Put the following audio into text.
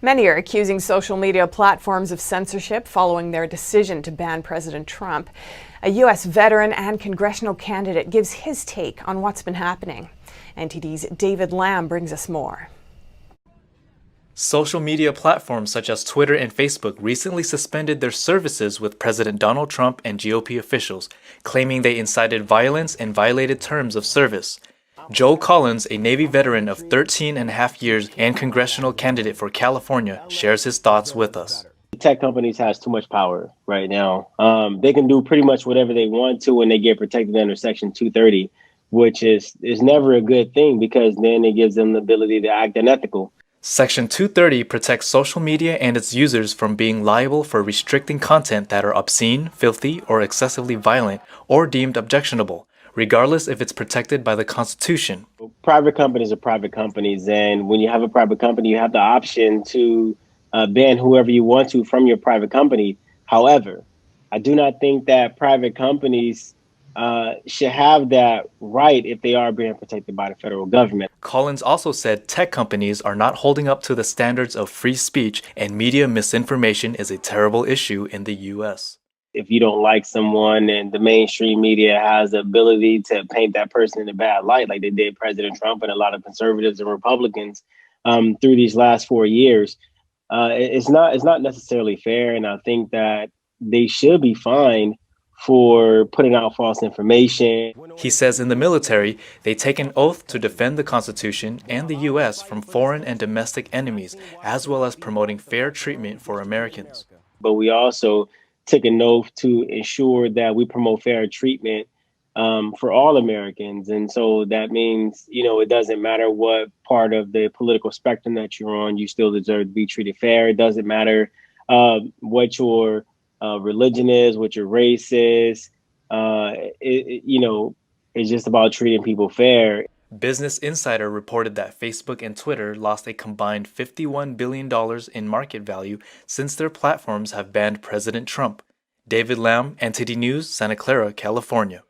Many are accusing social media platforms of censorship following their decision to ban President Trump. A U.S. veteran and congressional candidate gives his take on what's been happening. NTD's David Lamb brings us more. Social media platforms such as Twitter and Facebook recently suspended their services with President Donald Trump and GOP officials, claiming they incited violence and violated terms of service. Joe Collins, a Navy veteran of 13 and a half years and congressional candidate for California, shares his thoughts with us. Tech companies has too much power right now. They can do pretty much whatever they want to when they get protected under Section 230, which is never a good thing because then it gives them the ability to act unethical. Section 230 protects social media and its users from being liable for restricting content that are obscene, filthy, or excessively violent, or deemed objectionable, regardless if it's protected by the Constitution. Private companies are private companies, and when you have a private company, you have the option to ban whoever you want to from your private company. However, I do not think that private companies should have that right if they are being protected by the federal government. Collins also said tech companies are not holding up to the standards of free speech, and media misinformation is a terrible issue in the U.S. If you don't like someone and the mainstream media has the ability to paint that person in a bad light, like they did President Trump and a lot of conservatives and Republicans through these last 4 years, it's not necessarily fair. And I think that they should be fined for putting out false information. He says in the military, they take an oath to defend the Constitution and the U.S. from foreign and domestic enemies, as well as promoting fair treatment for Americans. But we also took an oath to ensure that we promote fair treatment for all Americans. And so that means, it doesn't matter what part of the political spectrum that you're on, you still deserve to be treated fair. It doesn't matter what your religion is, what your race is. It's just about treating people fair. Business Insider reported that Facebook and Twitter lost a combined $51 billion in market value since their platforms have banned President Trump. David Lamb, NTD News, Santa Clara, California.